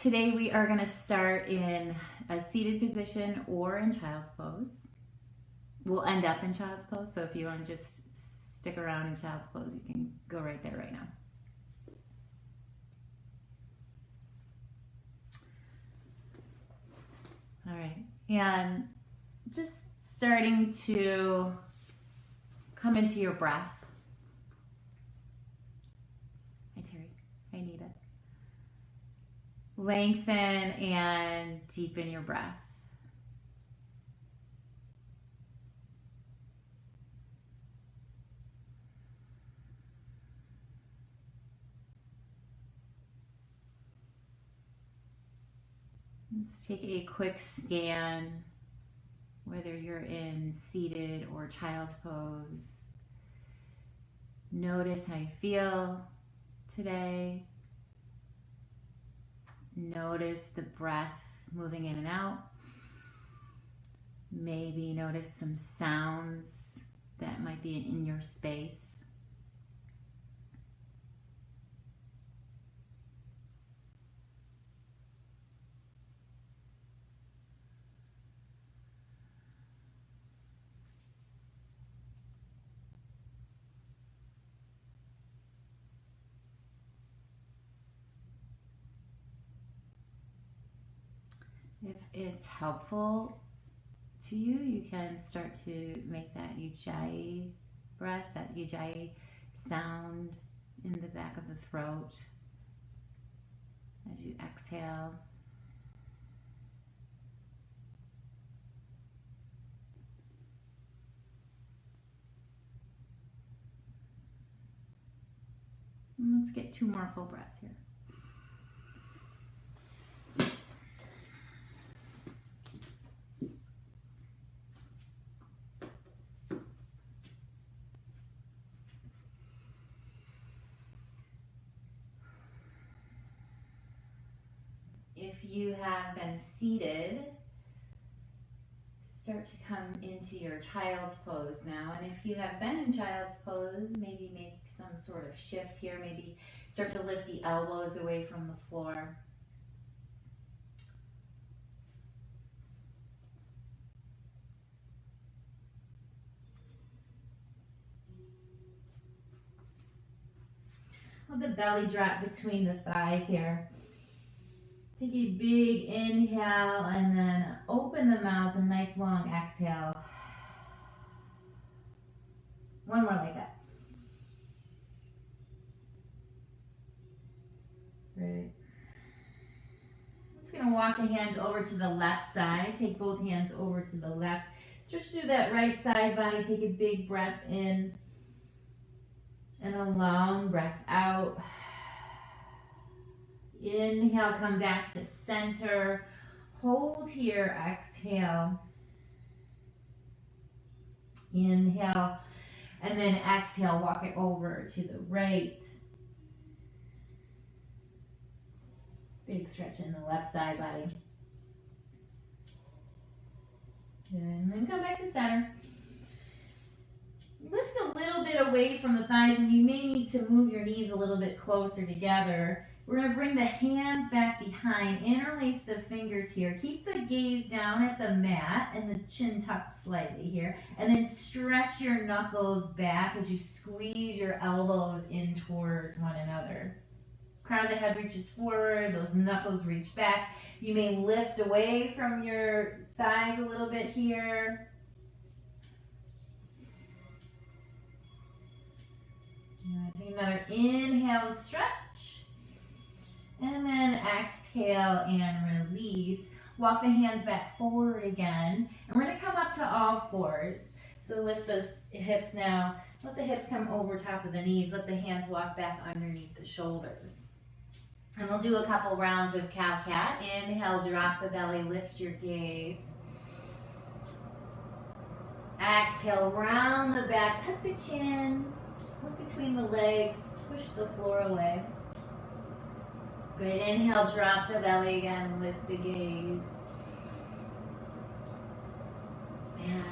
Today we are going to start in a seated position or in child's pose. We'll end up in child's pose, so if you want to just stick around in child's pose, you can go right there right now. All right, and just starting to come into your breath. Hi Terry, I need it. Lengthen and deepen your breath. Let's take a quick scan, whether you're in seated or child's pose. Notice how you feel today. Notice the breath moving in and out. Maybe notice some sounds that might be in your space. If it's helpful to you, you can start to make that ujjayi breath, that ujjayi sound in the back of the throat as you exhale. And let's get 2 more full breaths here. If you have been seated, start to come into your child's pose now. And if you have been in child's pose, maybe make some sort of shift here. Maybe start to lift the elbows away from the floor. Let the belly drop between the thighs here. Take a big inhale and then open the mouth, a nice long exhale. One more like that. Great. I'm just going to walk the hands over to the left side. Take both hands over to the left. Stretch through that right side body. Take a big breath in and a long breath out. Inhale, come back to center. Hold here, exhale. Inhale, and then exhale, walk it over to the right. Big stretch in the left side body. And then come back to center. Lift a little bit away from the thighs, and you may need to move your knees a little bit closer together. We're going to bring the hands back behind, interlace the fingers here. Keep the gaze down at the mat and the chin tucked slightly here. And then stretch your knuckles back as you squeeze your elbows in towards one another. Crown of the head reaches forward, those knuckles reach back. You may lift away from your thighs a little bit here. Take another inhale, stretch. And then exhale and release. Walk the hands back forward again. And we're going to come up to all fours. So lift the hips now. Let the hips come over top of the knees. Let the hands walk back underneath the shoulders. And we'll do a couple rounds of cow-cat. Inhale, drop the belly, lift your gaze. Exhale, round the back, tuck the chin. Look between the legs, push the floor away. Great, inhale, drop the belly again, lift the gaze. And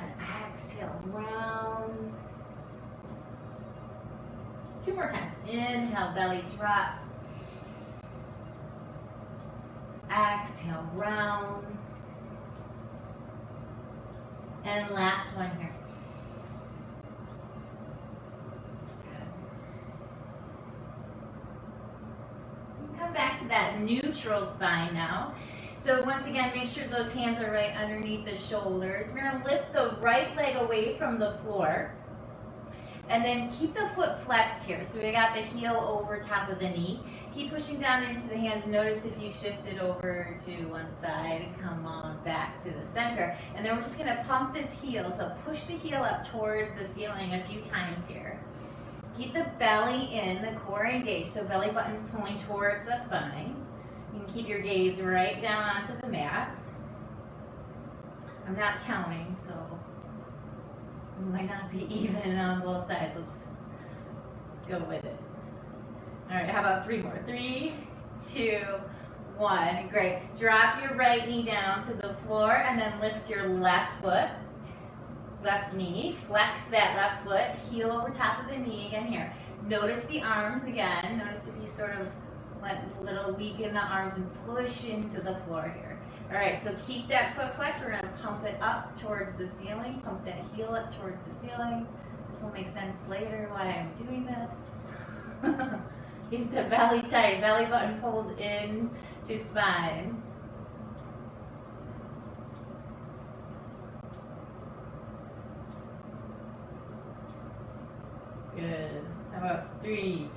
exhale, round. 2 more times. Inhale, belly drops. exhale, round. And last one here. Good. Come back to that neutral spine now. So once again, make sure those hands are right underneath the shoulders. We're gonna lift the right leg away from the floor. And then keep the foot flexed here. So we got the heel over top of the knee. Keep pushing down into the hands. Notice if you shifted over to one side, come on back to the center. And then we're just gonna pump this heel. So push the heel up towards the ceiling a few times here. Keep the belly in, the core engaged. So belly button's pulling towards the spine. You can keep your gaze right down onto the mat. I'm not counting, so it might not be even on both sides. We'll just go with it. All right, how about 3 more? 3, 2, 1. Great. Drop your right knee down to the floor and then lift your left foot, left knee. Flex that left foot, heel over top of the knee again here. Notice the arms again. Notice if you sort of went a little weak in the arms and push into the floor here. All right, so keep that foot flex. We're gonna pump it up towards the ceiling. Pump that heel up towards the ceiling. This will make sense later why I'm doing this. Keep the belly tight. Belly button pulls in to spine. Good. How about 3,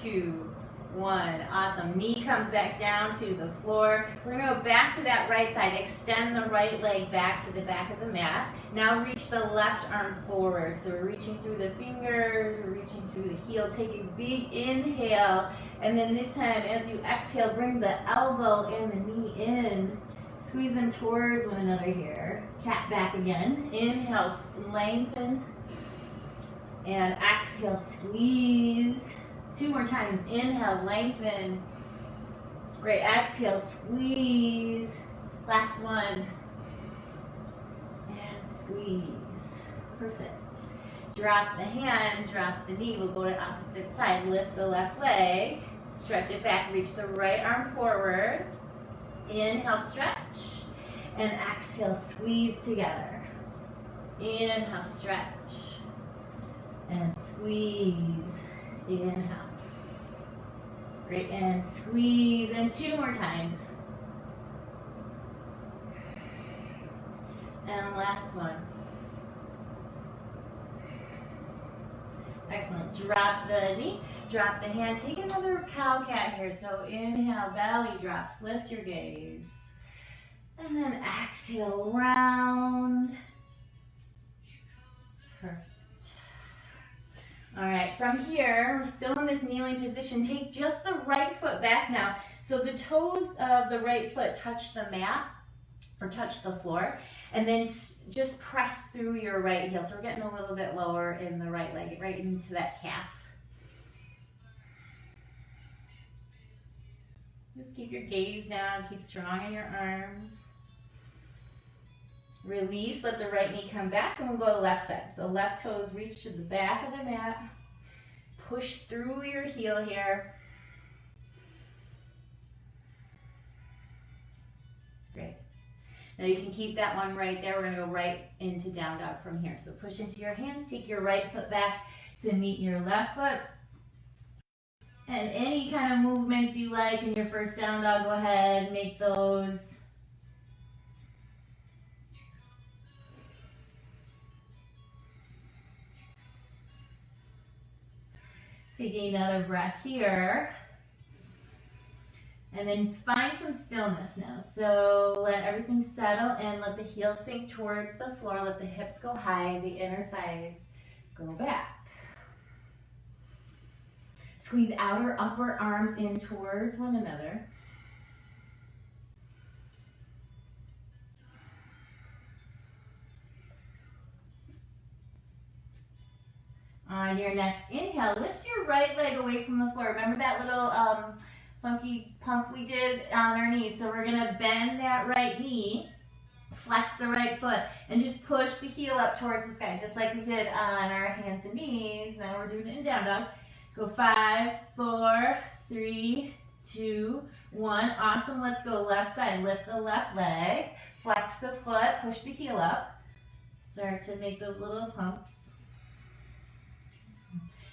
2, 1. Awesome. Knee comes back down to the floor. We're going to go back to that right side. Extend the right leg back to the back of the mat. Now reach the left arm forward. So we're reaching through the fingers. We're reaching through the heel. Take a big inhale. And then this time, as you exhale, bring the elbow and the knee in. Squeeze them towards one another here. Cat back again. Inhale, lengthen. And exhale, squeeze. 2 more times. Inhale, lengthen. Great. Exhale, squeeze. Last one. And squeeze. Perfect. Drop the hand, drop the knee. We'll go to opposite side. Lift the left leg. Stretch it back. Reach the right arm forward. Inhale, stretch. And exhale, squeeze together. Inhale, stretch. And squeeze. Inhale. Great, and squeeze, and 2 more times. And last one. Excellent. Drop the knee, drop the hand. Take another cow cat here. So inhale, belly drops, lift your gaze. And then exhale, round. Perfect. All right, from here, we're still in this kneeling position. Take just the right foot back now. So the toes of the right foot touch the mat or touch the floor, and then just press through your right heel. So we're getting a little bit lower in the right leg, right into that calf. Just keep your gaze down, keep strong in your arms. Release, let the right knee come back, and we'll go to left side. So left toes reach to the back of the mat. Push through your heel here. Great. Now you can keep that one right there. We're going to go right into down dog from here. So push into your hands, take your right foot back to meet your left foot. And any kind of movements you like in your first down dog, go ahead, make those. Taking another breath here. And then find some stillness now. So let everything settle and let the heels sink towards the floor. Let the hips go high, the inner thighs go back. Squeeze outer upper arms in towards one another. On your next inhale, lift your right leg away from the floor. Remember that little funky pump we did on our knees? So we're gonna bend that right knee, flex the right foot, and just push the heel up towards the sky, just like we did on our hands and knees. Now we're doing it in down dog. Go 5, 4, 3, 2, 1. Awesome. Let's go left side. Lift the left leg. Flex the foot. Push the heel up. Start to make those little pumps.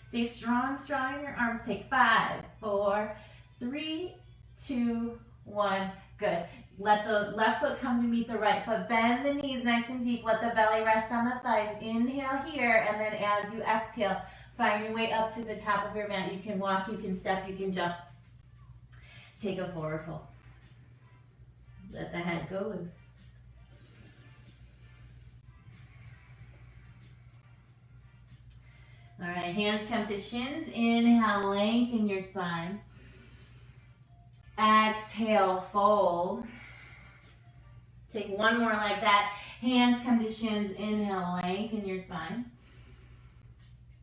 Stay strong, strong in your arms. Take 5, 4, 3, 2, 1. Good. Let the left foot come to meet the right foot. Bend the knees nice and deep. Let the belly rest on the thighs. Inhale here, and then as you exhale, find your way up to the top of your mat. You can walk, you can step, you can jump. Take a forward fold. Let the head go loose. All right, hands come to shins. Inhale, lengthen your spine. Exhale, fold. Take one more like that. Hands come to shins. Inhale, lengthen your spine.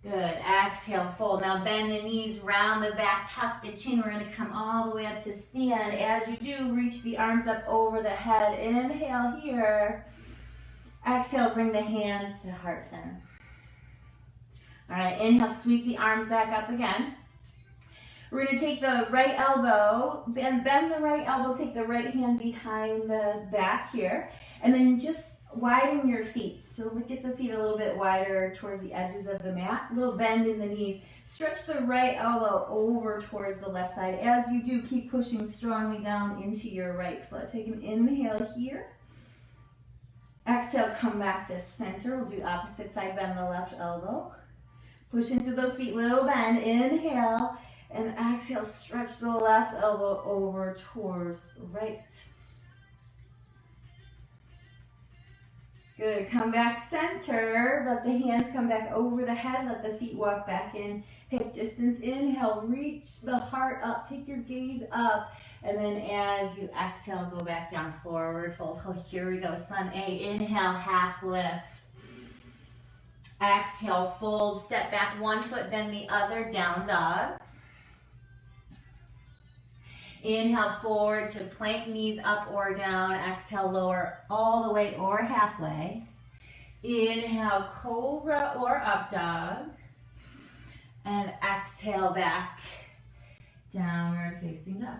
Good. Exhale, fold. Now bend the knees, round the back, tuck the chin. We're going to come all the way up to stand. As you do, reach the arms up over the head. Inhale here. Exhale, bring the hands to heart center. All right, inhale, sweep the arms back up again. We're going to take the right elbow, bend the right elbow, take the right hand behind the back here, and then just widen your feet. So look at the feet a little bit wider towards the edges of the mat. A little bend in the knees. Stretch the right elbow over towards the left side. As you do, keep pushing strongly down into your right foot. Take an inhale here. Exhale, come back to center. We'll do opposite side, bend the left elbow. Push into those feet, little bend. Inhale. And exhale, stretch the left elbow over towards right. Good, come back center. Let the hands come back over the head. Let the feet walk back in hip distance. Inhale, reach the heart up. Take your gaze up. And then as you exhale, go back down, forward fold. Oh, here we go, Sun A. Inhale, half lift. Exhale, fold. Step back one foot, then the other, down dog. Inhale, forward to plank, knees up or down. Exhale, lower all the way or halfway. Inhale, cobra or up dog. And exhale, back, downward facing dog.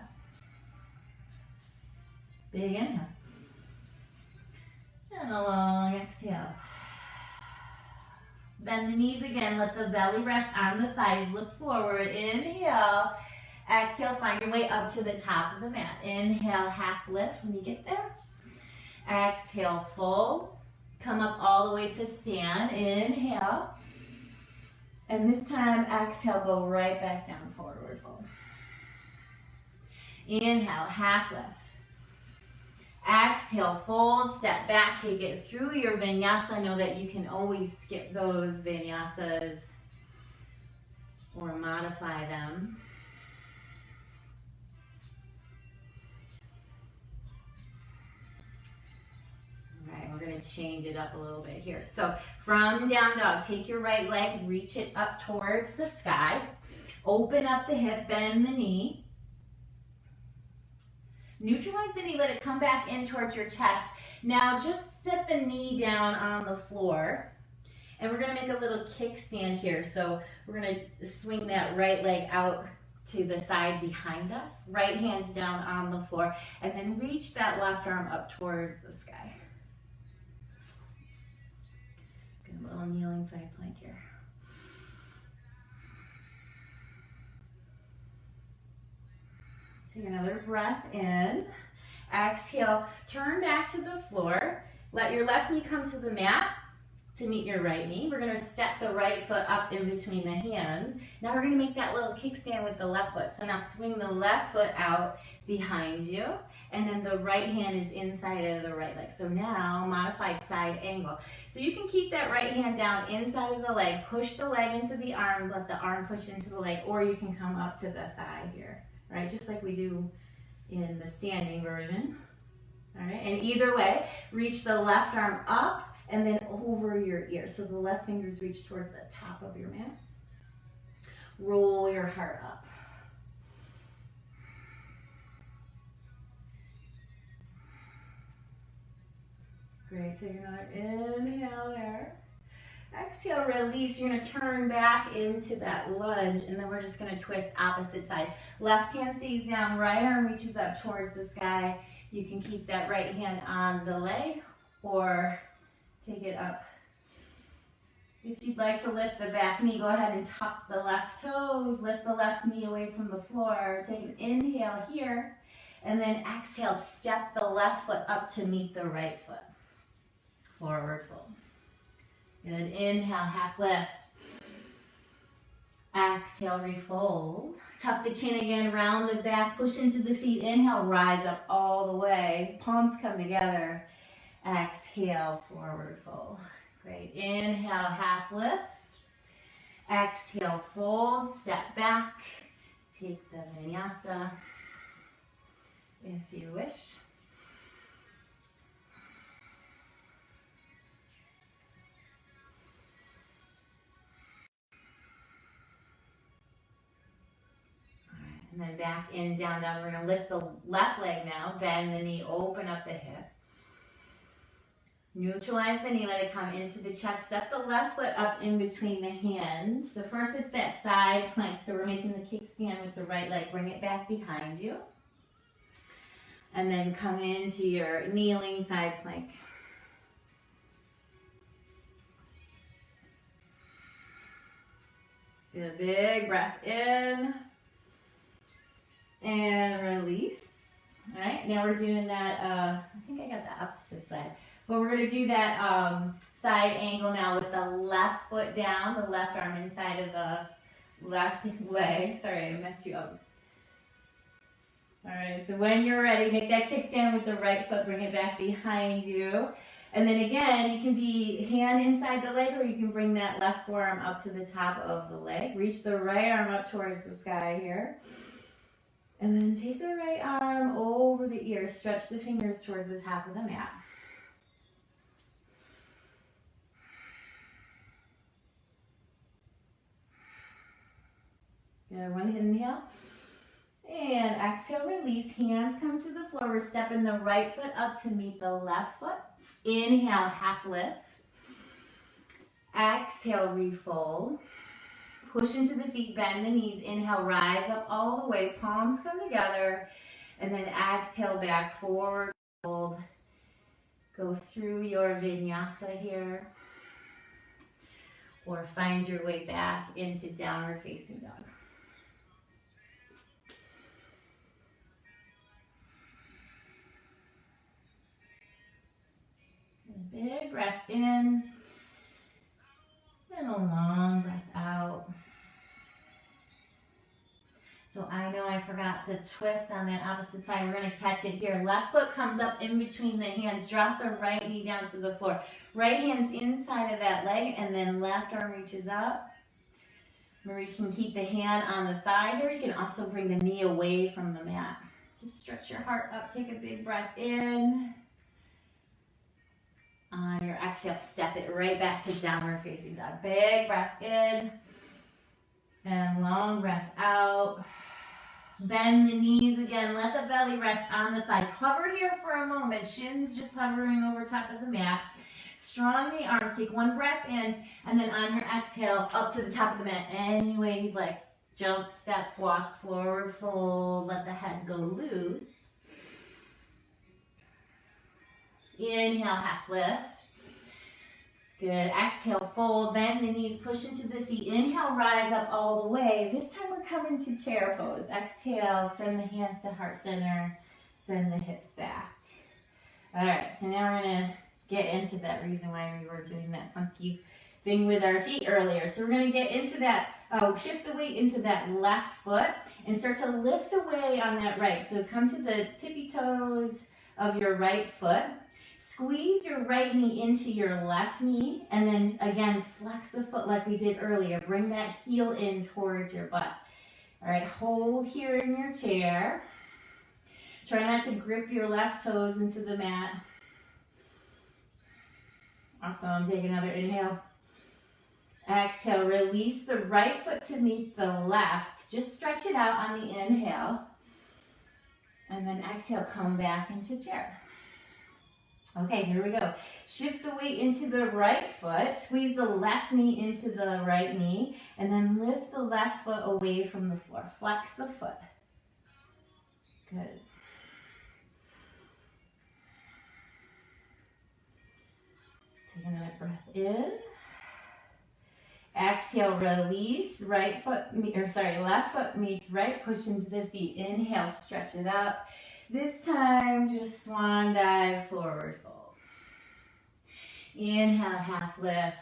Big inhale. And a long exhale. Bend the knees again. Let the belly rest on the thighs. Look forward. Inhale. Exhale, find your way up to the top of the mat. Inhale, half lift when you get there. Exhale, fold. Come up all the way to stand. Inhale. And this time, exhale, go right back down, forward fold. Inhale, half lift. Exhale, fold, step back, take it through your vinyasa. Know that you can always skip those vinyasas or modify them. We're going to change it up a little bit here. So from down dog, take your right leg, reach it up towards the sky. Open up the hip, bend the knee. Neutralize the knee, let it come back in towards your chest. Now just set the knee down on the floor. And we're going to make a little kickstand here. So we're going to swing that right leg out to the side behind us. Right hand's down on the floor. And then reach that left arm up towards the sky. A little kneeling side plank here. Take another breath in. Exhale, turn back to the floor. Let your left knee come to the mat to meet your right knee. We're going to step the right foot up in between the hands. Now we're going to make that little kickstand with the left foot. So now swing the left foot out behind you. And then the right hand is inside of the right leg. So now, modified side angle. So you can keep that right hand down inside of the leg, push the leg into the arm, let the arm push into the leg, or you can come up to the thigh here, right? Just like we do in the standing version, all right? And either way, reach the left arm up and then over your ear. So the left fingers reach towards the top of your mat. Roll your heart up. Great, take another inhale there. Exhale, release. You're gonna turn back into that lunge, and then we're just gonna twist opposite side. Left hand stays down, right arm reaches up towards the sky. You can keep that right hand on the leg or take it up. If you'd like to lift the back knee, go ahead and tuck the left toes, lift the left knee away from the floor. Take an inhale here, and then exhale, step the left foot up to meet the right foot. Forward fold. Good, inhale, half lift. Exhale, refold. Tuck the chin again, round the back, push into the feet. Inhale, rise up all the way. Palms come together. Exhale, forward fold. Great, inhale, half lift. Exhale, fold, step back. Take the vinyasa if you wish. And then back in, down, down. We're going to lift the left leg now. Bend the knee, open up the hip. Neutralize the knee, let it come into the chest. Step the left foot up in between the hands. So first it's that side plank. So we're making the kickstand with the right leg. Bring it back behind you. And then come into your kneeling side plank. Good, big breath in. And release. All right, now we're doing that, I think I got the opposite side. But we're going to do that side angle now with the left foot down, the left arm inside of the left leg. Sorry, I messed you up. All right, so when you're ready, make that kickstand with the right foot, bring it back behind you. And then again, you can be hand inside the leg, or you can bring that left forearm up to the top of the leg. Reach the right arm up towards the sky here. And then take the right arm over the ears. Stretch the fingers towards the top of the mat. Good, one inhale. And exhale, release. Hands come to the floor. We're stepping the right foot up to meet the left foot. Inhale, half lift. Exhale, refold. Push into the feet, bend the knees. Inhale, rise up all the way. Palms come together. And then exhale, back, forward, fold. Go through your vinyasa here. Or find your way back into downward facing dog. Big breath in. And a long breath out. So I know I forgot the twist on that opposite side. We're going to catch it here. Left foot comes up in between the hands. Drop the right knee down to the floor. Right hand's inside of that leg, and then left arm reaches up. Remember, you can keep the hand on the thigh here. You can also bring the knee away from the mat. Just stretch your heart up. Take a big breath in. On your exhale, step it right back to downward facing dog. Big breath in. And long breath out. Bend the knees again. Let the belly rest on the thighs. Hover here for a moment. Shins just hovering over top of the mat. Strong the arms. Take one breath in. And then on your exhale, up to the top of the mat. Any way you'd like. Jump, step, walk, forward, fold. Let the head go loose. Inhale, half lift. Good. Exhale, fold. Bend the knees, push into the feet. Inhale, rise up all the way. This time we're coming to chair pose. Exhale, send the hands to heart center. Send the hips back. All right, so now we're going to get into that reason why we were doing that funky thing with our feet earlier. So we're going to get into that, shift the weight into that left foot and start to lift away on that right. So come to the tippy toes of your right foot. Squeeze your right knee into your left knee, and then again, flex the foot like we did earlier. Bring that heel in towards your butt. All right, hold here in your chair. Try not to grip your left toes into the mat. Awesome, take another inhale. Exhale, release the right foot to meet the left. Just stretch it out on the inhale. And then exhale, come back into chair. Okay, here we go. Shift the weight into the right foot. Squeeze the left knee into the right knee. And then lift the left foot away from the floor. Flex the foot. Good. Take another breath in. Exhale, release. Left foot meets right. Push into the feet. Inhale, stretch it up. This time, just swan dive, forward fold. Inhale, half lift.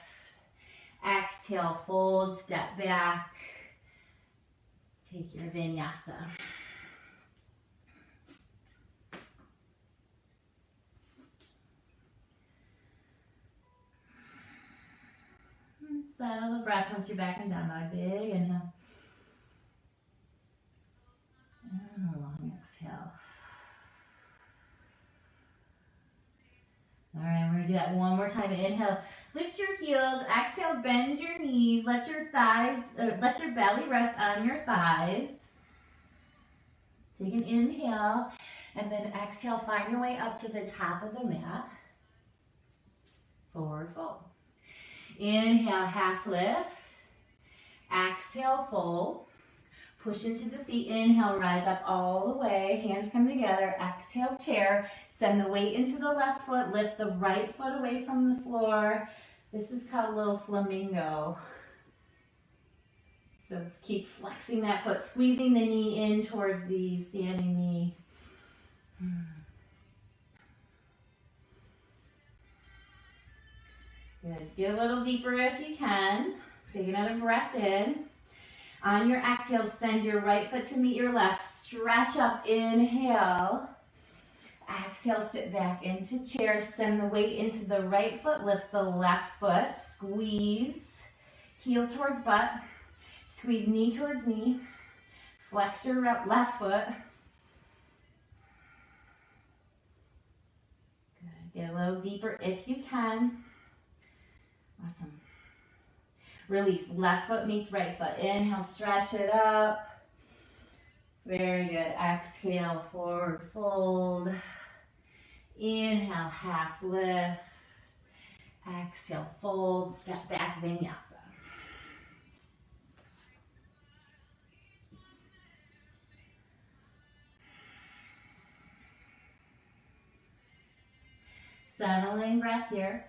Exhale, fold, step back. Take your vinyasa. And settle the breath once you're back and down. By big inhale. And a long exhale. All right, we're going to do that one more time. Inhale, lift your heels. Exhale, bend your knees. Let your belly rest on your thighs. Take an inhale, and then exhale, find your way up to the top of the mat. Forward fold. Inhale, half lift. Exhale, fold. Push into the feet. Inhale, rise up all the way. Hands come together. Exhale, chair. Send the weight into the left foot. Lift the right foot away from the floor. This is called a little flamingo. So keep flexing that foot, squeezing the knee in towards the standing knee. Good. Get a little deeper if you can. Take another breath in. On your exhale, send your right foot to meet your left. Stretch up, inhale. Exhale, sit back into chair. Send the weight into the right foot. Lift the left foot. Squeeze. Heel towards butt. Squeeze knee towards knee. Flex your left foot. Good. Get a little deeper if you can. Awesome. Release. Left foot meets right foot. Inhale, stretch it up. Very good. Exhale, forward fold. Inhale, half lift. Exhale, fold. Step back, vinyasa. Settling breath here.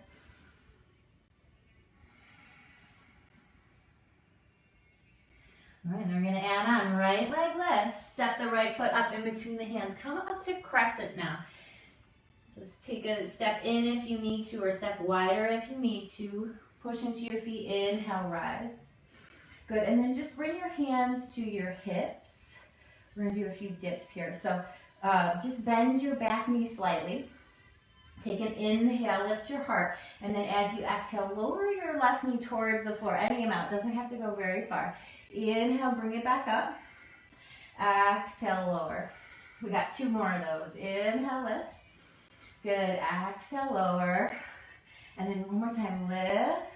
All right, then we're going to add on right leg lift. Step the right foot up in between the hands. Come up to crescent now. So take a step in if you need to, or step wider if you need to. Push into your feet. Inhale, rise. Good, and then just bring your hands to your hips. We're going to do a few dips here. So just bend your back knee slightly. Take an inhale, lift your heart, and then as you exhale, lower your left knee towards the floor. Any amount, doesn't have to go very far. Inhale, bring it back up. Exhale, lower. We got two more of those. Inhale, lift. Good. Exhale, lower. And then one more time, lift.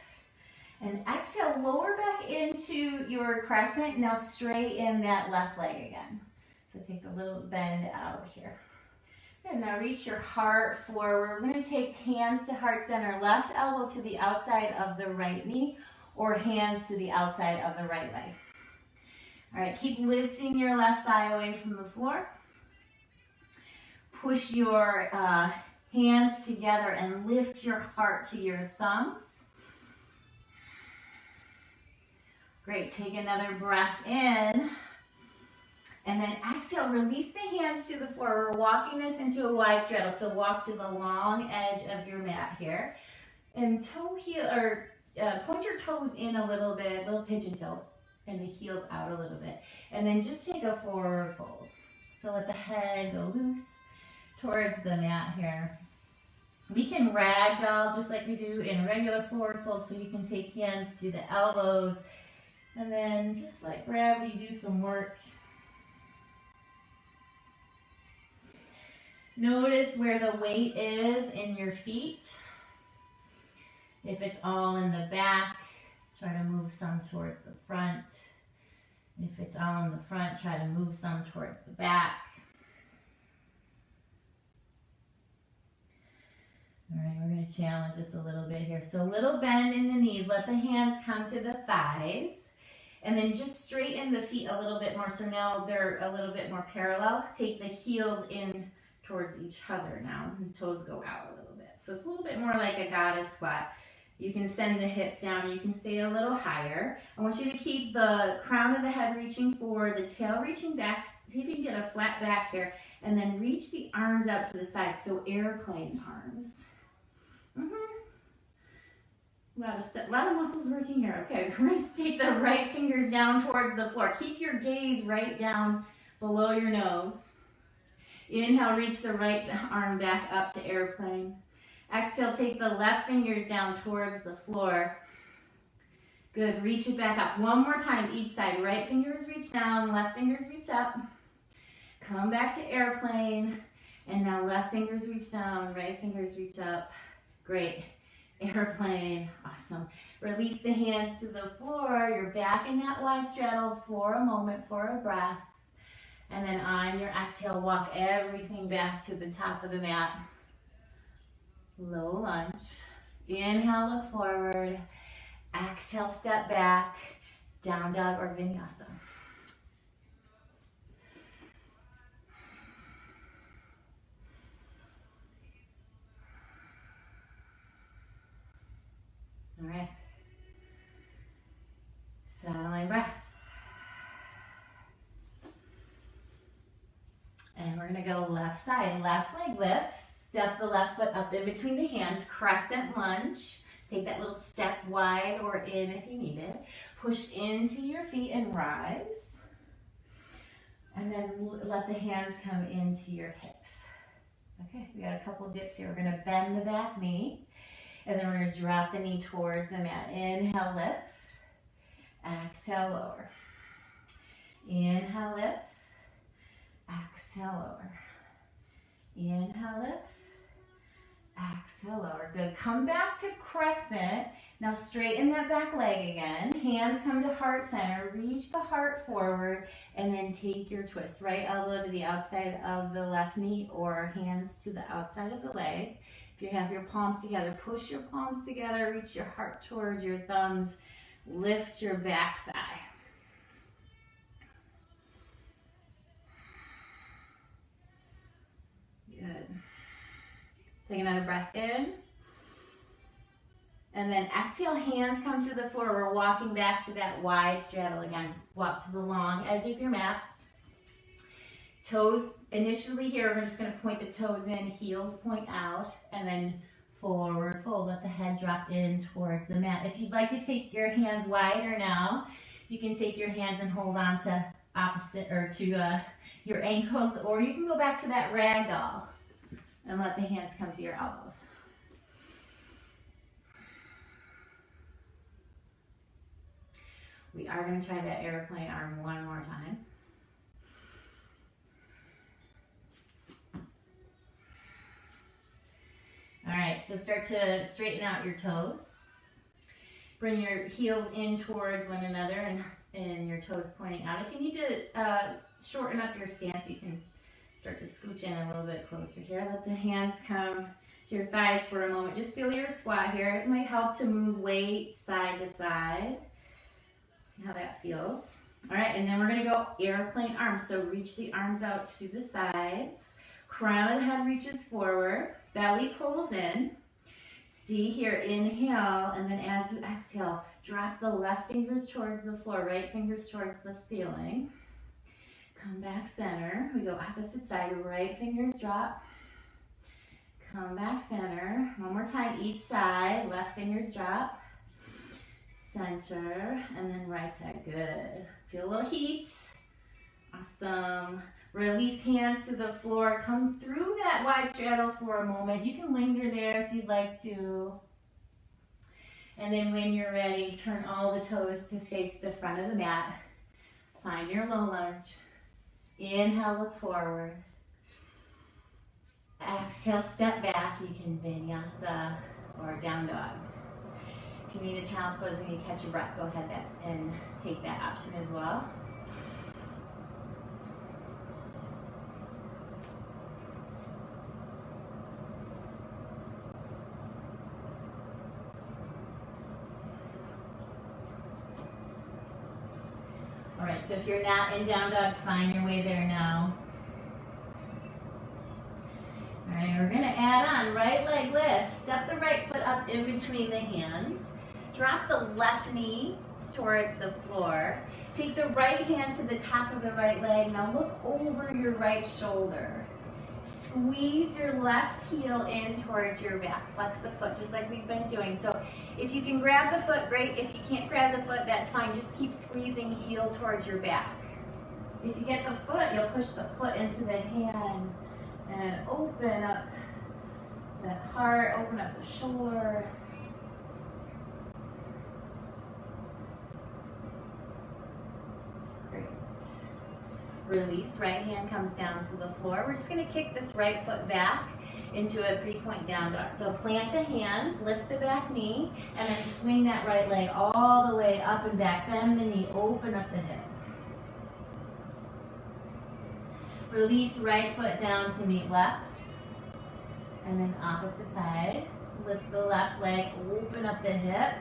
And exhale, lower back into your crescent. Now straighten that left leg again. So take a little bend out here. And now reach your heart forward. We're going to take hands to heart center, left elbow to the outside of the right knee, or hands to the outside of the right leg. All right, keep lifting your left thigh away from the floor. Push your hands together and lift your heart to your thumbs. Great, take another breath in. And then exhale, release the hands to the floor. We're walking this into a wide straddle. So walk to the long edge of your mat here. And point your toes in a little bit, little pigeon toe, and the heels out a little bit. And then just take a forward fold. So let the head go loose towards the mat here. We can ragdoll just like we do in a regular forward fold. So you can take hands to the elbows. And then just like gravity, do some work. Notice where the weight is in your feet. If it's all in the back, try to move some towards the front. If it's all in the front, try to move some towards the back. going to challenge us a little bit here. So a little bend in the knees. Let the hands come to the thighs. And then just straighten the feet a little bit more. So now they're a little bit more parallel. Take the heels in towards each other now. The toes go out a little bit. So it's a little bit more like a goddess squat. You can send the hips down. You can stay a little higher. I want you to keep the crown of the head reaching forward, the tail reaching back. See if you can get a flat back here. And then reach the arms out to the side. So airplane arms. A lot of muscles working here. Okay, we're going to take the right fingers down towards the floor. Keep your gaze right down below your nose. Inhale, reach the right arm back up to airplane. Exhale, take the left fingers down towards the floor. Good, reach it back up. One more time, each side. Right fingers reach down, left fingers reach up. Come back to airplane. And now left fingers reach down, right fingers reach up. Great. Airplane. Awesome. Release the hands to the floor. You're back in that wide straddle for a moment, for a breath. And then on your exhale, walk everything back to the top of the mat. Low lunge. Inhale, look forward. Exhale, step back. Down dog or vinyasa. All right. Settling breath. And we're going to go left side. Left leg lifts. Step the left foot up in between the hands. Crescent lunge. Take that little step wide or in if you need it. Push into your feet and rise. And then let the hands come into your hips. Okay, we got a couple dips here. We're going to bend the back knee. And then we're going to drop the knee towards the mat. Inhale, lift. Exhale, lower. Inhale, lift. Exhale, lower. Inhale, lift. Exhale, lower. Good. Come back to crescent. Now straighten that back leg again. Hands come to heart center. Reach the heart forward and then take your twist. Right elbow to the outside of the left knee or hands to the outside of the leg. If you have your palms together, push your palms together. Reach your heart towards your thumbs. Lift your back thigh. Good. Take another breath in. And then exhale, hands come to the floor. We're walking back to that wide straddle again. Walk to the long edge of your mat. Toes, initially here, we're just going to point the toes in, heels point out, and then forward fold. Let the head drop in towards the mat. If you'd like to take your hands wider now, you can take your hands and hold on to opposite or to your ankles, or you can go back to that rag doll and let the hands come to your elbows. We are going to try that airplane arm one more time. All right, so start to straighten out your toes. Bring your heels in towards one another and your toes pointing out. If you need to shorten up your stance, you can start to scooch in a little bit closer here. Let the hands come to your thighs for a moment. Just feel your squat here. It might help to move weight side to side. See how that feels. All right, and then we're going to go airplane arms. So reach the arms out to the sides. Crown of the head reaches forward. Belly pulls in. Stay here, inhale, and then as you exhale, drop the left fingers towards the floor, right fingers towards the ceiling. Come back center. We go opposite side, right fingers drop. Come back center. One more time, each side, left fingers drop. Center, and then right side, good. Feel a little heat. Awesome. Release hands to the floor. Come through that wide straddle for a moment. You can linger there if you'd like to. And then when you're ready, turn all the toes to face the front of the mat. Find your low lunge. Inhale, look forward. Exhale, step back. You can vinyasa or down dog. If you need a child's pose and you catch your breath, go ahead and take that option as well. So if you're not in down dog, find your way there now. All right, we're gonna add on right leg lift. Step the right foot up in between the hands. Drop the left knee towards the floor. Take the right hand to the top of the right leg. Now look over your right shoulder. Squeeze your left heel in towards your back. Flex the foot just like we've been doing. So if you can grab the foot, great. If you can't grab the foot, that's fine. Just keep squeezing heel towards your back. If you get the foot, you'll push the foot into the hand and open up the heart, open up the shoulder. Great. Release, right hand comes down to the floor. We're just gonna kick this right foot back into a 3-point down dog. So plant the hands, lift the back knee, and then swing that right leg all the way up and back. Bend the knee, open up the hip. Release right foot down to meet left. And then opposite side. Lift the left leg, open up the hip.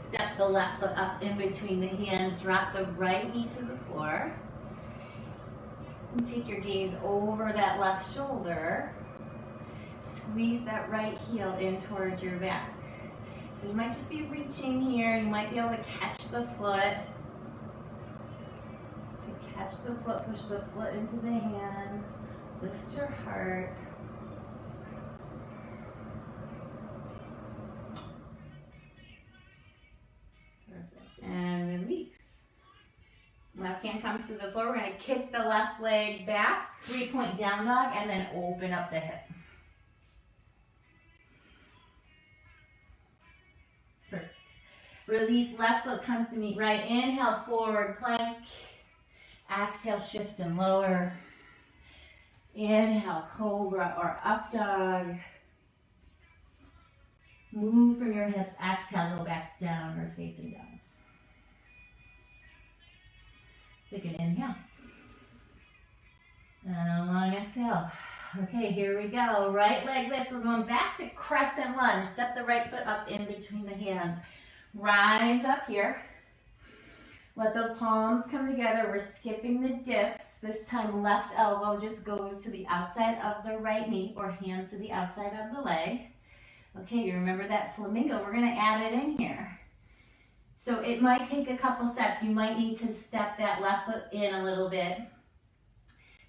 Step the left foot up in between the hands. Drop the right knee to the floor. And take your gaze over that left shoulder. Squeeze that right heel in towards your back. So you might just be reaching here. You might be able to catch the foot. Catch the foot, push the foot into the hand. Lift your heart. Perfect. And release. Left hand comes to the floor. We're going to kick the left leg back, 3-point down dog, and then open up the hip. Perfect. Release, left foot comes to meet right. Inhale, forward plank. Exhale, shift and lower. Inhale, cobra or up dog. Move from your hips. Exhale, go back down or facing down. Take an inhale. And a long exhale. Okay, here we go. Right leg lifts. We're going back to crescent lunge. Step the right foot up in between the hands. Rise up here. Let the palms come together. We're skipping the dips. This time left elbow just goes to the outside of the right knee or hands to the outside of the leg. Okay, you remember that flamingo. We're going to add it in here. So it might take a couple steps. You might need to step that left foot in a little bit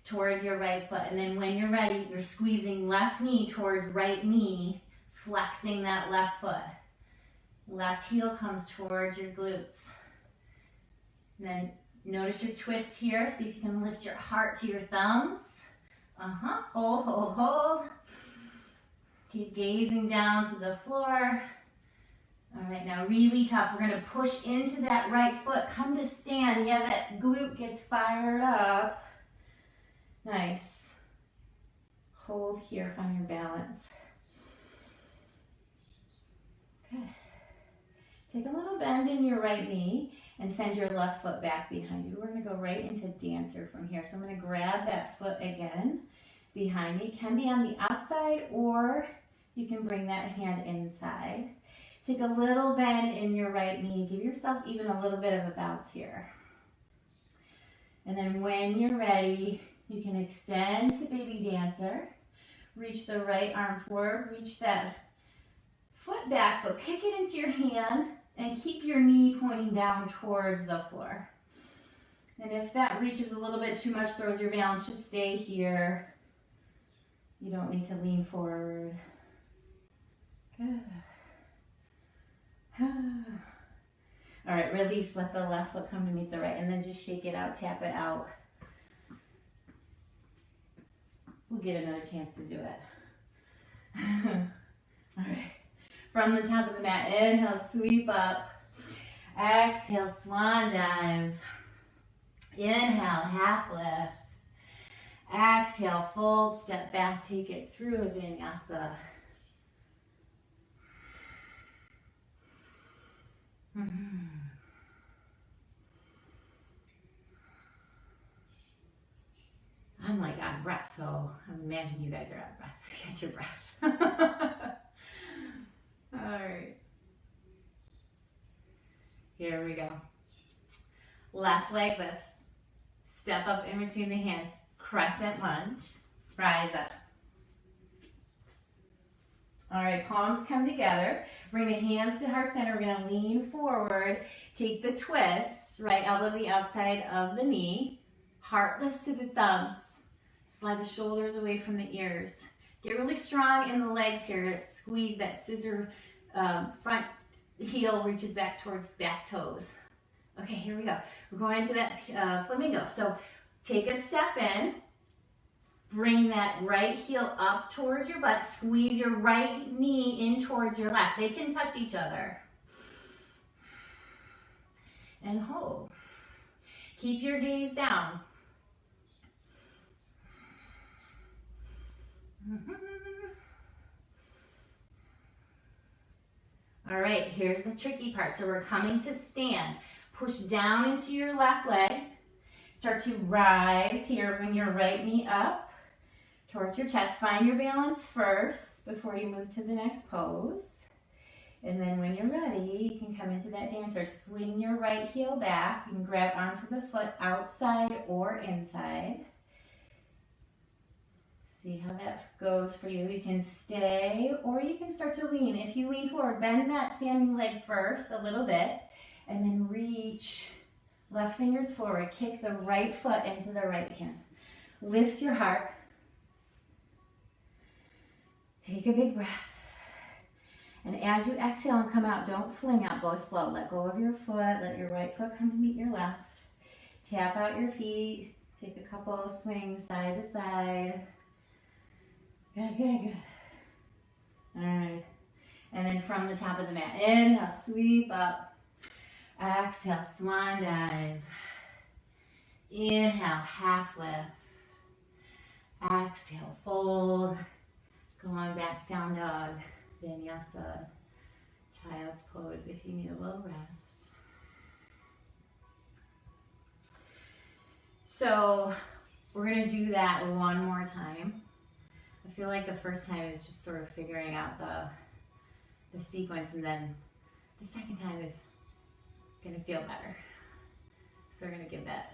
towards your right foot. And then when you're ready, you're squeezing left knee towards right knee, flexing that left foot. Left heel comes towards your glutes. And then notice your twist here. See if you can lift your heart to your thumbs. Hold, hold, hold. Keep gazing down to the floor. All right, now really tough. We're going to push into that right foot. Come to stand. Yeah, that glute gets fired up. Nice. Hold here, find your balance. Okay. Take a little bend in your right knee and send your left foot back behind you. We're going to go right into dancer from here. So I'm going to grab that foot again behind me. It can be on the outside or you can bring that hand inside. Take a little bend in your right knee. Give yourself even a little bit of a bounce here. And then when you're ready, you can extend to baby dancer. Reach the right arm forward. Reach that foot back, but kick it into your hand and keep your knee pointing down towards the floor. And if that reaches a little bit too much, throws your balance, just stay here. You don't need to lean forward. Good. All right, release. Let the left foot come to meet the right, and then just shake it out, tap it out. We'll get another chance to do it. All right. From the top of the mat, inhale, sweep up. Exhale, swan dive. Inhale, half lift. Exhale, fold, step back, take it through a vinyasa. I'm like out of breath, so I imagine you guys are out of breath. Catch your breath. All right. Here we go. Left leg lifts. Step up in between the hands. Crescent lunge. Rise up. All right, palms come together. Bring the hands to heart center. We're going to lean forward. Take the twist. Right elbow to the outside of the knee. Heart lifts to the thumbs. Slide the shoulders away from the ears. Get really strong in the legs here. Let's squeeze that scissor front heel reaches back towards back toes. Okay, here we go. We're going into that flamingo. So take a step in. Bring that right heel up towards your butt. Squeeze your right knee in towards your left. They can touch each other. And hold. Keep your gaze down. All right, here's the tricky part. So we're coming to stand. Push down into your left leg. Start to rise here. Bring your right knee up towards your chest. Find your balance first before you move to the next pose. And then when you're ready, you can come into that dancer. Swing your right heel back. You can grab onto the foot outside or inside. See how that goes for you. You can stay or you can start to lean. If you lean forward, bend that standing leg first a little bit and then reach left fingers forward. Kick the right foot into the right hand. Lift your heart. Take a big breath. And as you exhale and come out, don't fling out, go slow. Let go of your foot, let your right foot come to meet your left. Tap out your feet, take a couple of swings side to side. Good, good, good. All right. And then from the top of the mat, inhale, sweep up. Exhale, swan dive. Inhale, half lift. Exhale, fold. Go on back, down dog. Vinyasa, child's pose if you need a little rest. So we're going to do that one more time. I feel like the first time is just sort of figuring out the sequence, and then the second time is going to feel better. So we're going to give that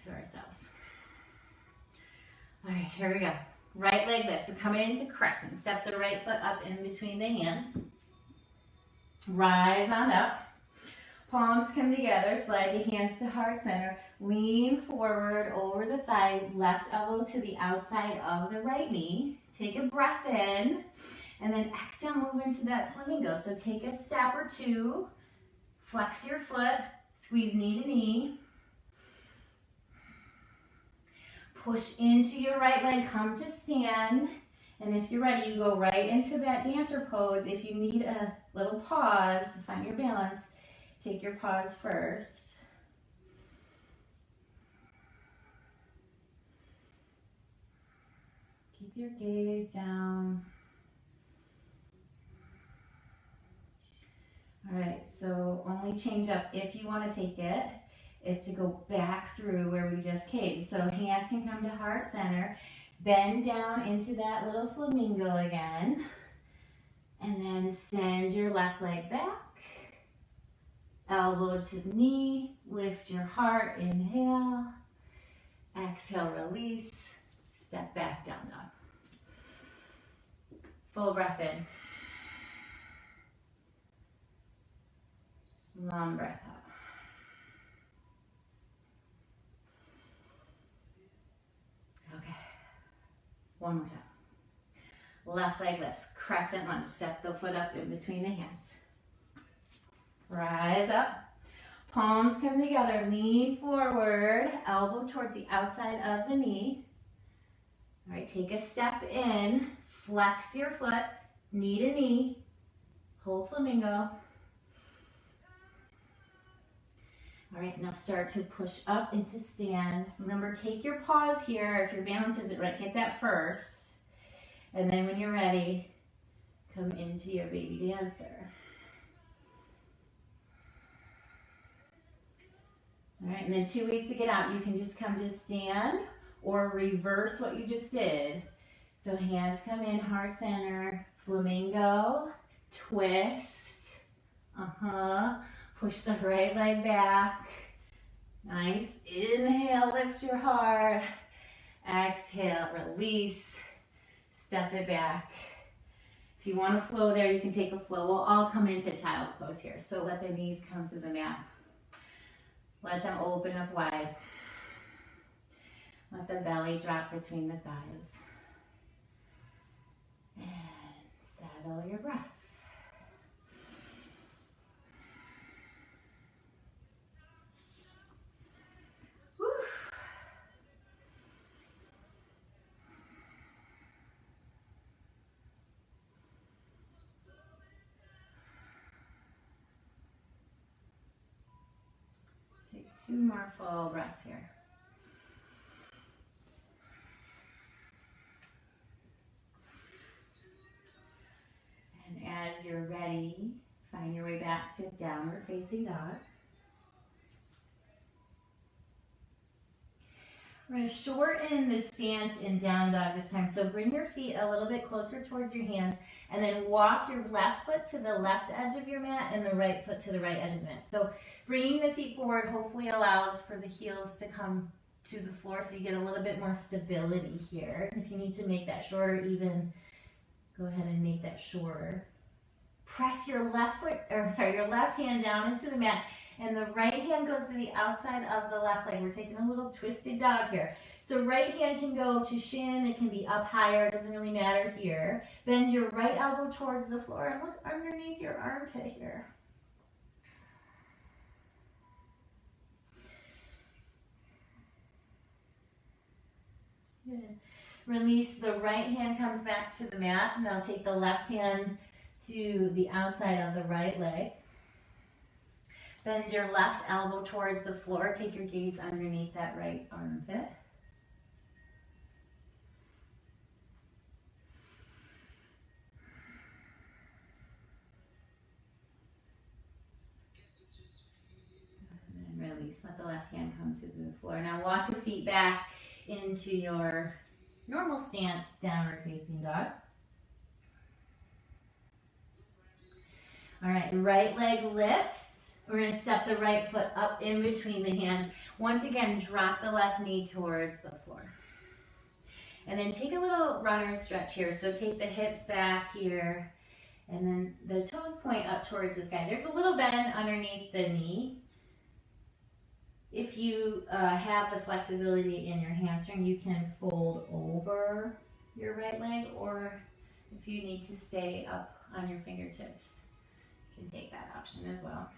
to ourselves. All right, here we go. Right leg lifts. We're coming into crescent. Step the right foot up in between the hands. Rise on up. Palms come together. Slide the hands to heart center. Lean forward over the thigh. Left elbow to the outside of the right knee. Take a breath in. And then exhale, move into that flamingo. So take a step or two. Flex your foot. Squeeze knee to knee. Push into your right leg, come to stand. And if you're ready, you go right into that dancer pose. If you need a little pause to find your balance, take your pause first. Keep your gaze down. All right, so only change up if you want to take it is to go back through where we just came. So hands can come to heart center. Bend down into that little flamingo again. And then send your left leg back. Elbow to knee. Lift your heart. Inhale. Exhale, release. Step back, down dog. Full breath in. Long breath out. Okay, one more time. Left leg lifts, crescent lunge. Step the foot up in between the hands. Rise up. Palms come together. Lean forward. Elbow towards the outside of the knee. All right, take a step in. Flex your foot. Knee to knee. Whole flamingo. All right, now start to push up into stand. Remember, take your pause here. If your balance isn't right, get that first. And then when you're ready, come into your baby dancer. All right, and then 2 ways to get out. You can just come to stand or reverse what you just did. So hands come in, heart center, flamingo, twist. Push the right leg back. Nice. Inhale, lift your heart. Exhale, release. Step it back. If you want to flow there, you can take a flow. We'll all come into child's pose here. So let the knees come to the mat. Let them open up wide. Let the belly drop between the thighs. And settle your breath. Whew. Take 2 more full breaths here. And as you're ready, find your way back to downward facing dog. We're going to shorten the stance in down dog this time. So bring your feet a little bit closer towards your hands and then walk your left foot to the left edge of your mat and the right foot to the right edge of the mat. So bringing the feet forward hopefully allows for the heels to come to the floor so you get a little bit more stability here. If you need to make that shorter, even go ahead and make that shorter. Press your left hand down into the mat, and the right hand goes to the outside of the left leg. We're taking a little twisted dog here. So right hand can go to shin, it can be up higher, it doesn't really matter here. Bend your right elbow towards the floor and look underneath your armpit here. Good. Release, the right hand comes back to the mat. Now take the left hand to the outside of the right leg. Bend your left elbow towards the floor. Take your gaze underneath that right armpit. And then release. Let the left hand come to the floor. Now walk your feet back into your normal stance, downward facing dog. All right, right leg lifts. We're going to step the right foot up in between the hands. Once again, drop the left knee towards the floor. And then take a little runner stretch here. So take the hips back here, and then the toes point up towards the sky. There's a little bend underneath the knee. If you have the flexibility in your hamstring, you can fold over your right leg, or if you need to stay up on your fingertips, you can take that option as well.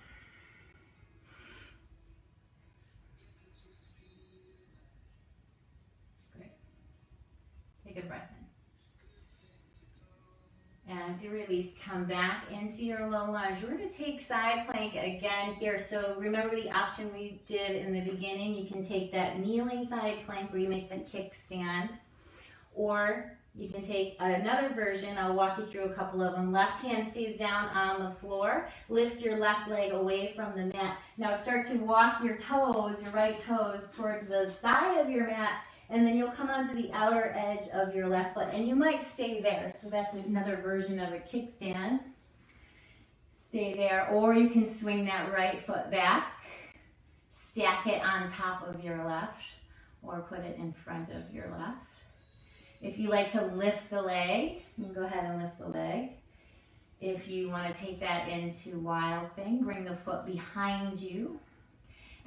Great. Take a breath in. As you release, come back into your low lunge. We're going to take side plank again here. So remember the option we did in the beginning. You can take that kneeling side plank where you make the kickstand, or you can take another version. I'll walk you through a couple of them. Left hand stays down on the floor. Lift your left leg away from the mat. Now start to walk your toes, your right toes, towards the side of your mat, and then you'll come onto the outer edge of your left foot, and you might stay there. So that's another version of a kickstand. Stay there, or you can swing that right foot back, stack it on top of your left, or put it in front of your left. If you like to lift the leg, you can go ahead and lift the leg. If you want to take that into wild thing, bring the foot behind you.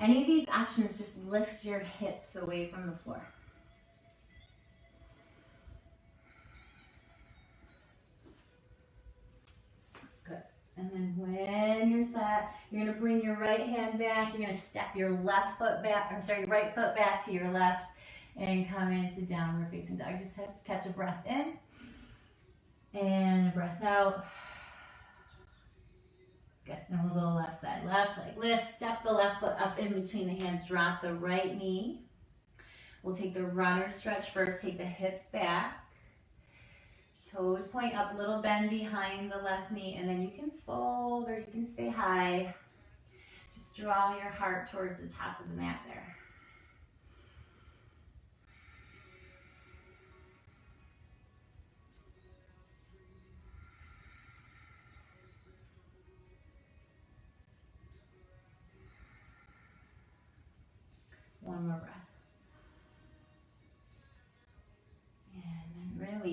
Any of these options, just lift your hips away from the floor. Good. And then when you're set, you're going to bring your right hand back. You're going to step your right foot back to your left, and come into downward facing dog. Just have to catch a breath in and a breath out. Good. Then we'll go left side. Left leg lift. Step the left foot up in between the hands. Drop the right knee. We'll take the runner stretch first. Take the hips back. Toes point up, little bend behind the left knee, and then you can fold or you can stay high. Just draw your heart towards the top of the mat there.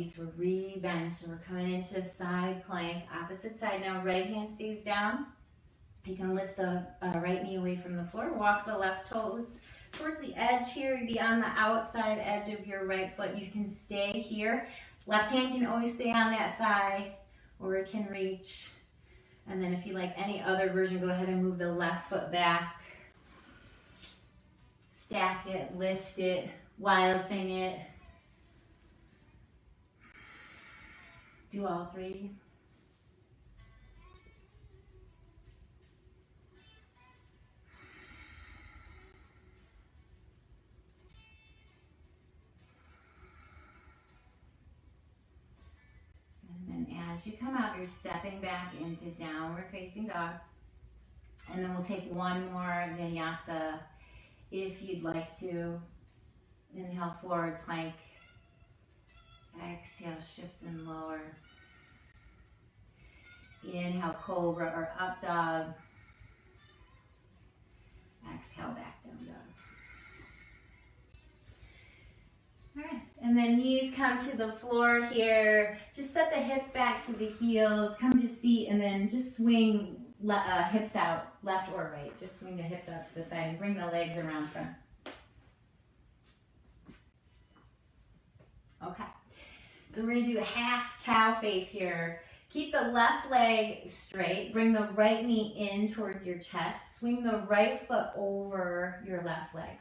release, we're re-bend. So we're coming into side plank, opposite side now. Right hand stays down. You can lift the right knee away from the floor. Walk the left toes towards the edge here. You'd be on the outside edge of your right foot. You can stay here. Left hand can always stay on that thigh, or it can reach. And then if you like any other version, go ahead and move the left foot back. Stack it, lift it, wild thing it. Do all three. And then as you come out, you're stepping back into downward facing dog. And then we'll take one more vinyasa if you'd like to. Inhale, forward plank. Exhale, shift and lower. Inhale, cobra or up dog. Exhale, back down dog. All right, and then knees come to the floor here. Just set the hips back to the heels. Come to seat and then just swing hips out, left or right. Just swing the hips out to the side and bring the legs around front. Okay, so we're gonna do a half cow face here. Keep the left leg straight. Bring the right knee in towards your chest. Swing the right foot over your left leg.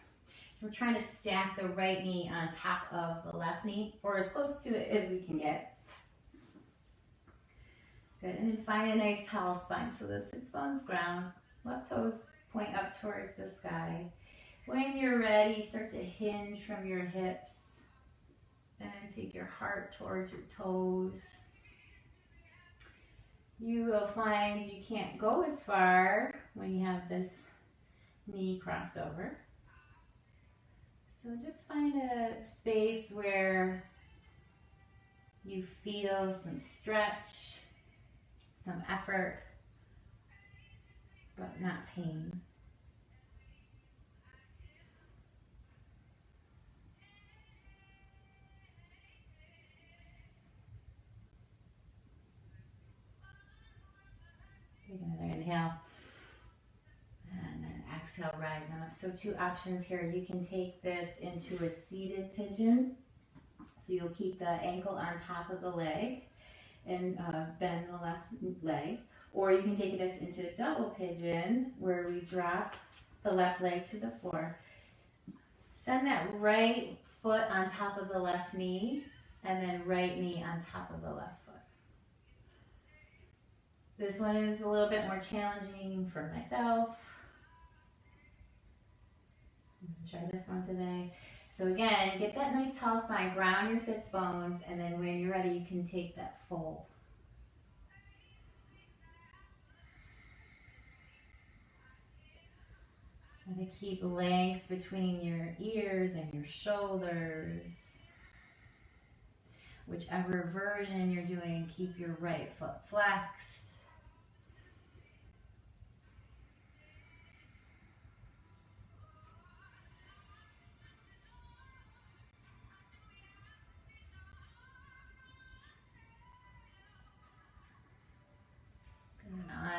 We're trying to stack the right knee on top of the left knee, or as close to it as we can get. Good, and then find a nice tall spine. So the sits bones ground, left toes point up towards the sky. When you're ready, start to hinge from your hips. And take your heart towards your toes. You will find you can't go as far when you have this knee crossed over. So just find a space where you feel some stretch, some effort, but not pain. Take another inhale. And then exhale, rising up. So two options here. You can take this into a seated pigeon. So you'll keep the ankle on top of the leg and bend the left leg. Or you can take this into a double pigeon where we drop the left leg to the floor. Send that right foot on top of the left knee and then right knee on top of the left foot. This one is a little bit more challenging for myself. I'm gonna try this one today. So again, get that nice tall spine, ground your sits bones, and then when you're ready, you can take that fold. And to keep length between your ears and your shoulders. Whichever version you're doing, keep your right foot flexed.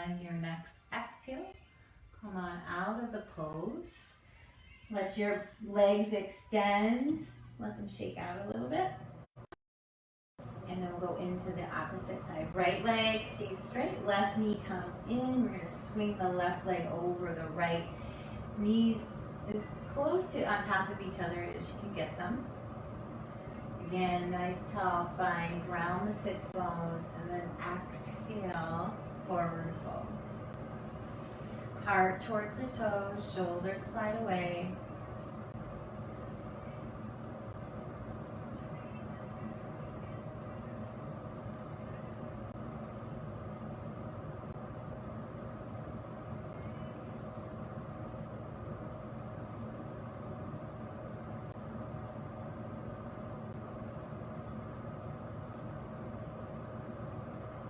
On your next exhale, come on out of the pose. Let your legs extend. Let them shake out a little bit. And then we'll go into the opposite side. Right leg stays straight. Left knee comes in. We're going to swing the left leg over the right. Knees as close to on top of each other as you can get them. Again, nice tall spine. Ground the sits bones. And then exhale. Forward fold. Heart towards the toes, shoulders slide away.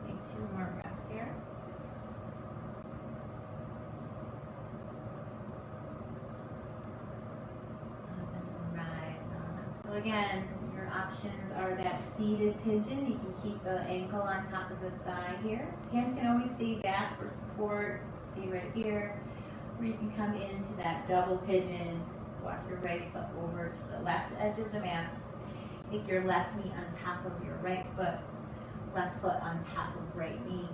Take 2 more breaths here. Again, you're on options are that seated pigeon. You can keep the ankle on top of the thigh here. Hands can always stay back for support. Stay right here. Or you can come into that double pigeon. Walk your right foot over to the left edge of the mat. Take your left knee on top of your right foot. Left foot on top of right knee.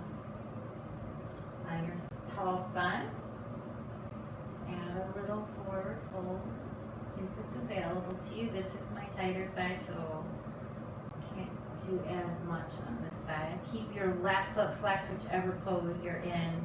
On your tall spine. Add a little forward fold if it's available to you. This is my tighter side, so can't do as much on this side. Keep your left foot flexed, whichever pose you're in.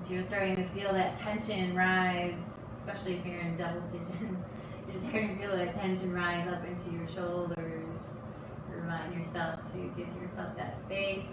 If you're starting to feel that tension rise, especially if you're in double pigeon, you're starting to feel that tension rise up into your shoulders. Remind yourself to give yourself that space.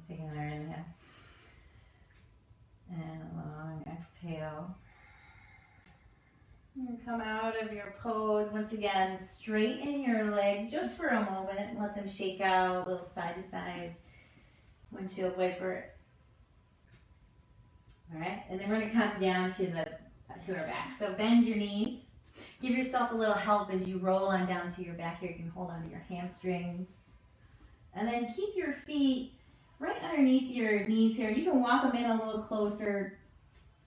Take another inhale. And a long exhale. And come out of your pose. Once again, straighten your legs just for a moment. Let them shake out a little side to side. Windshield wiper. All right, and then we're going to come down to our back. So bend your knees. Give yourself a little help as you roll on down to your back here. You can hold on to your hamstrings. And then keep your feet right underneath your knees here. You can walk them in a little closer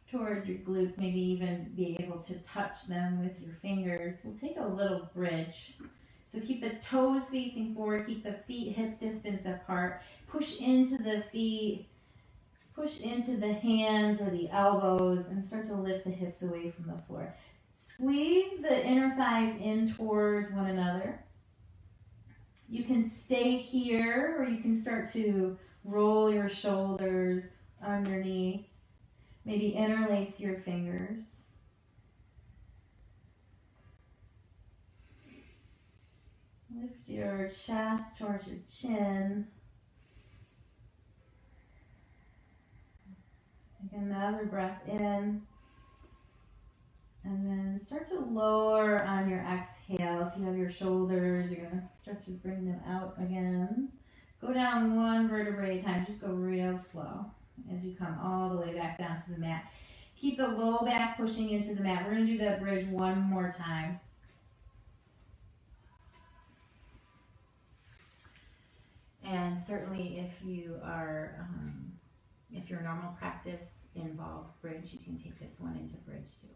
towards your glutes, maybe even be able to touch them with your fingers. We'll take a little bridge. So keep the toes facing forward, keep the feet hip distance apart. Push into the feet, push into the hands or the elbows, and start to lift the hips away from the floor. Squeeze the inner thighs in towards one another. You can stay here, or you can start to roll your shoulders underneath. Maybe interlace your fingers. Lift your chest towards your chin. Take another breath in. And then start to lower on your exhale. If you have your shoulders, you're going to start to bring them out again. Go down one vertebrae at a time. Just go real slow as you come all the way back down to the mat. Keep the low back pushing into the mat. We're going to do that bridge one more time. And certainly if your normal practice involves bridge, you can take this one into bridge too.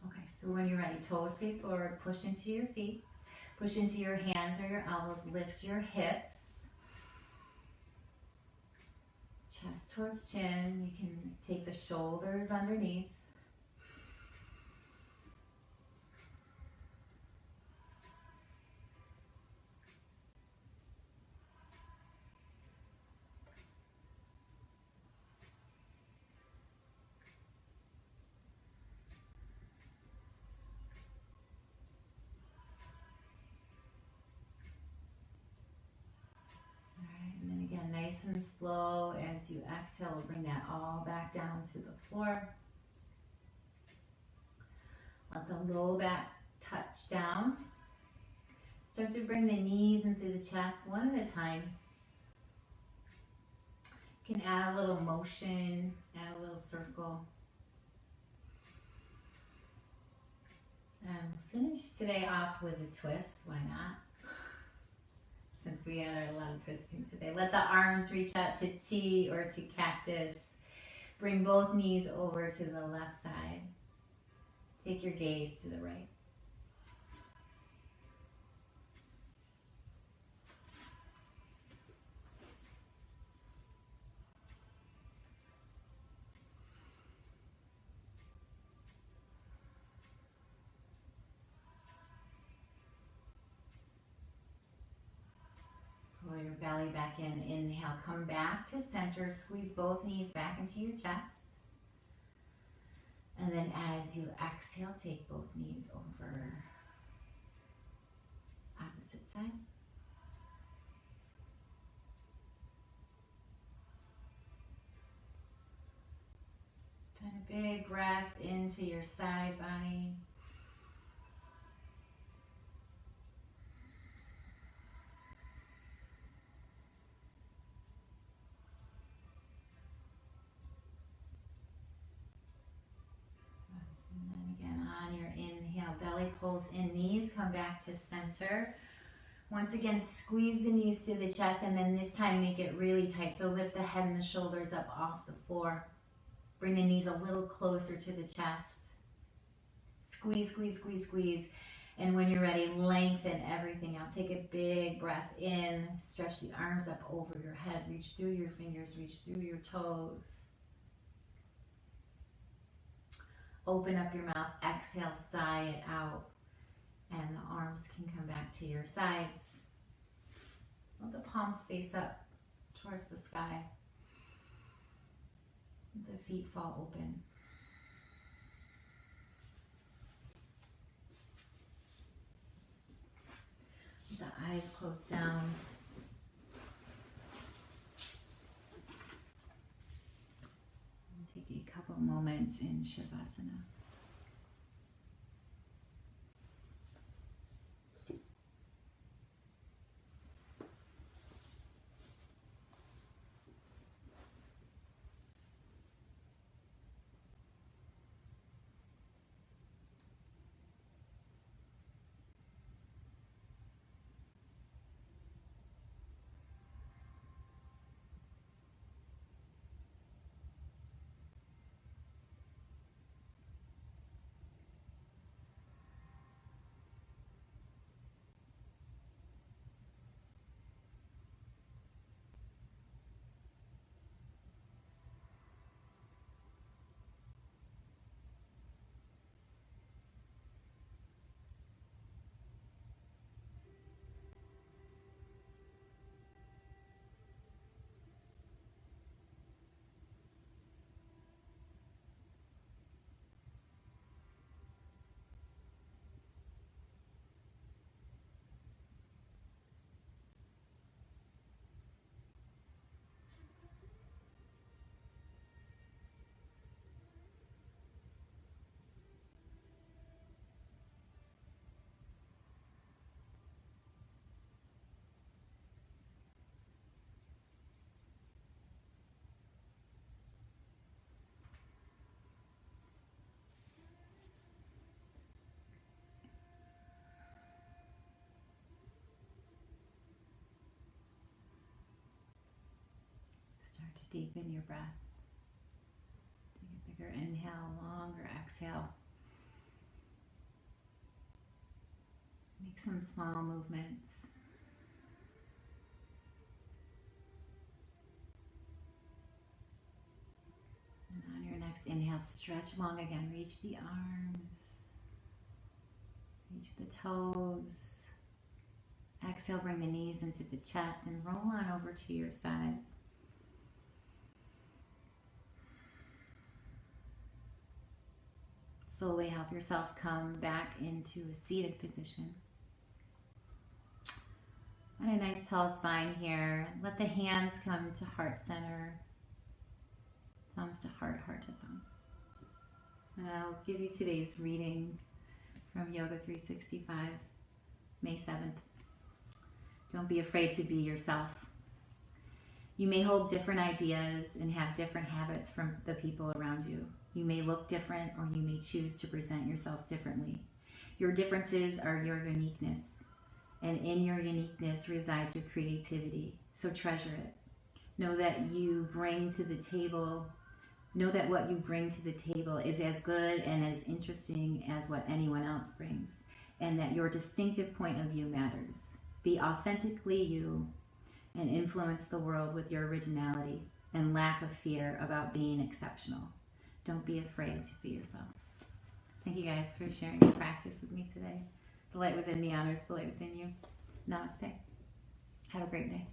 Okay, so when you're ready, toes face forward, push into your feet, push into your hands or your elbows, lift your hips. Chest towards chin. You can take the shoulders underneath. Nice and slow as you exhale, bring that all back down to the floor. Let the low back touch down. Start to bring the knees into the chest one at a time. You can add a little motion, add a little circle. And finish today off with a twist, why not? Since we had a lot of twisting today. Let the arms reach out to T or to cactus. Bring both knees over to the left side. Take your gaze to the right. Pull your belly back in. Inhale, come back to center. Squeeze both knees back into your chest. And then as you exhale, take both knees over. Opposite side. And a big breath into your side body. And then again on your inhale, belly pulls in, knees come back to center. Once again, squeeze the knees to the chest, and then this time make it really tight. So lift the head and the shoulders up off the floor. Bring the knees a little closer to the chest. Squeeze, squeeze, squeeze, squeeze. And when you're ready, lengthen everything out. Take a big breath in. Stretch the arms up over your head. Reach through your fingers. Reach through your toes. Open up your mouth. Exhale, sigh it out. And the arms can come back to your sides. Let the palms face up towards the sky. Let the feet fall open. Let the eyes close down. And take a couple moments in Shavasana. Start to deepen your breath. Take a bigger inhale, longer exhale. Make some small movements. And on your next inhale, stretch long again. Reach the arms. Reach the toes. Exhale, bring the knees into the chest and roll on over to your side. Slowly help yourself come back into a seated position. And a nice tall spine here. Let the hands come to heart center. Thumbs to heart, heart to thumbs. And I'll give you today's reading from Yoga 365, May 7th. Don't be afraid to be yourself. You may hold different ideas and have different habits from the people around you. You may look different, or you may choose to present yourself differently. Your differences are your uniqueness, and in your uniqueness resides your creativity. So treasure it. Know that what you bring to the table is as good and as interesting as what anyone else brings, and that your distinctive point of view matters. Be authentically you and influence the world with your originality and lack of fear about being exceptional. Don't be afraid to be yourself. Thank you guys for sharing your practice with me today. The light within me honors the light within you. Namaste. Have a great day.